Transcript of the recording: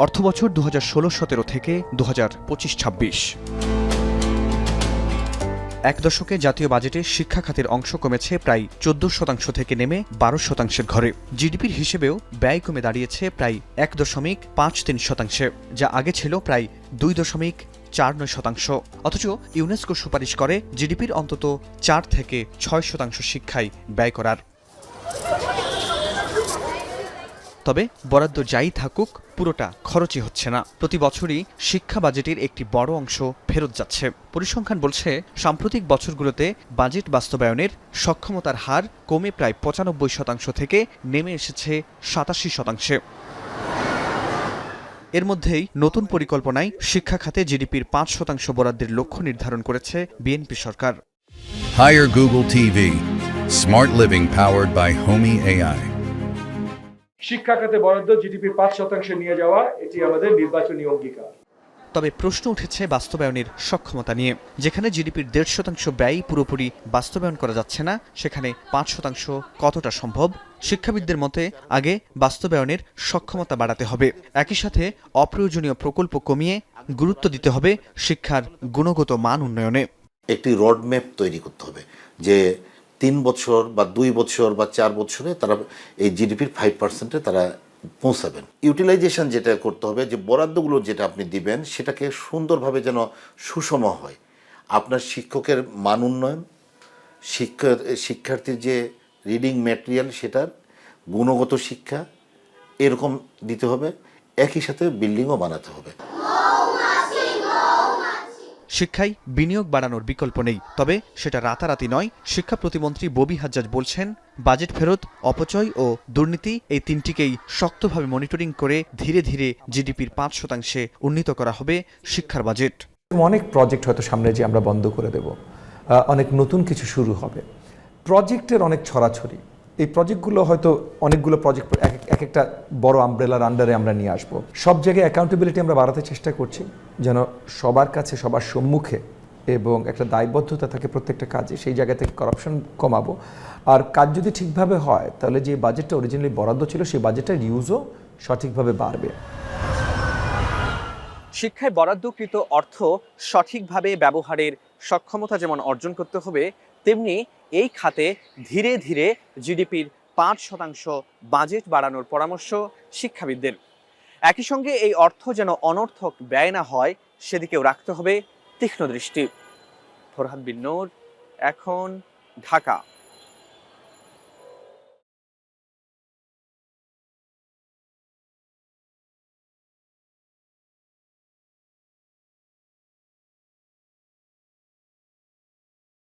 অর্থবছর 2016-17 থেকে 2025-26। এক দশকে জাতীয় বাজেটে শিক্ষা খাতের অংশ কমেছে প্রায় 14% থেকে নেমে 12%-এর ঘরে। জিডিপির হিসেবেও ব্যয় কমে দাঁড়িয়েছে প্রায় 1.53%, যা আগে ছিল প্রায় 2.49%। অথচ ইউনেস্কো সুপারিশ করে জিডিপির অন্তত 4 থেকে 6% শিক্ষায় ব্যয় করার। তবে বরাদ্দ যাই থাকুক, পুরোটা খরচই হচ্ছে না। প্রতি বছরই শিক্ষা বাজেটের একটি বড় অংশ ফেরত যাচ্ছে। পরিসংখ্যান বলছে, সাম্প্রতিক বছরগুলোতে বাজেট বাস্তবায়নের সক্ষমতার হার কমে প্রায় 95% থেকে নেমে এসেছে 87%। এর মধ্যেই নতুন পরিকল্পনায় শিক্ষা খাতে জিডিপির 5% বরাদ্দের লক্ষ্য নির্ধারণ করেছে BNP Sarkar. Hire Google TV. Smart living powered by Homey AI. শিক্ষা খাতে বরাদ্দ জিডিপির 5% নিয়ে যাওয়া, এটি আমাদের নির্বাচনী অঙ্গীকার। তবে প্রশ্ন উঠেছে বাস্তবায়নের সক্ষমতা নিয়ে। যেখানে জিডিপির 1.5% ব্যয় পুরোপুরি বাস্তবায়ন করা যাচ্ছে না, সেখানে 5% কতটা সম্ভব? শিক্ষাবিদদের মতে আগে বাস্তবায়নের সক্ষমতা বাড়াতে হবে। একই সাথে অপ্রয়োজনীয় প্রকল্প কমিয়ে গুরুত্ব দিতে হবে শিক্ষার গুণগত মান উন্নয়নে। একটি রোডম্যাপ তৈরি করতে হবে যে 3 বছর বা 2 বছর বা 4 বছরে তারা এই জিডিপির 5%-এ তারা পৌঁছাবেন। ইউটিলাইজেশন যেটা করতে হবে, যে বরাদ্দগুলো যেটা আপনি দিবেন সেটাকে সুন্দরভাবে যেন সুষম হয়। আপনার শিক্ষকের মান উন্নয়ন, শিক্ষার্থীর যে রিডিং ম্যাটেরিয়াল সেটার গুণগত শিক্ষা এরকম দিতে হবে। একই সাথে বিল্ডিংও বানাতে হবে। শিক্ষায় বিনিয়োগ বাড়ানোর বিকল্প নেই, তবে সেটা রাতারাতি নয়। শিক্ষা প্রতিমন্ত্রী ববি হাজ্জাজ বলছেন, বাজেট ফেরত, অপচয় ও দুর্নীতি এই তিনটিকেই শক্তভাবে মনিটরিং করে ধীরে ধীরে জিডিপির 5%-এ উন্নীত করা হবে শিক্ষার বাজেট। অনেক প্রজেক্ট হয়তো সামনে যে আমরা বন্ধ করে দেব, অনেক নতুন কিছু শুরু হবে। প্রজেক্টের অনেক ছড়াছড়ি, এই প্রজেক্টগুলো হয়তো অনেকগুলো প্রজেক্ট এক একটা বড় আমব্রেলার আন্ডারে আমরা নিয়ে আসব। সব জায়গায় অ্যাকাউন্টেবিলিটি আমরা বাড়াতে চেষ্টা করছি, যেন সবার কাছে সবার সম্মুখে এবং একটা দায়বদ্ধতা থাকে প্রত্যেকটা কাজে। সেই জায়গা থেকে করাপশন কমাবো। আর কাজ যদি ঠিকভাবে হয়, তাহলে যে বাজেটটা অরিজিনালি বরাদ্দ ছিল সেই বাজেটটার ইউজও সঠিকভাবে বাড়বে। শিক্ষায় বরাদ্দকৃত অর্থ সঠিকভাবে ব্যবহারের সক্ষমতা যেমন অর্জন করতে হবে, তেমনি এই খাতে ধীরে ধীরে জিডিপির 5% বাজেট বাড়ানোর পরামর্শ শিক্ষাবিদদের। একই সঙ্গে এই অর্থ যেন অনর্থক ব্যয় না হয়, সেদিকেও রাখতে হবে তীক্ষ্ণ দৃষ্টি। ফরহাদ বিন নূর, এখন, ঢাকা।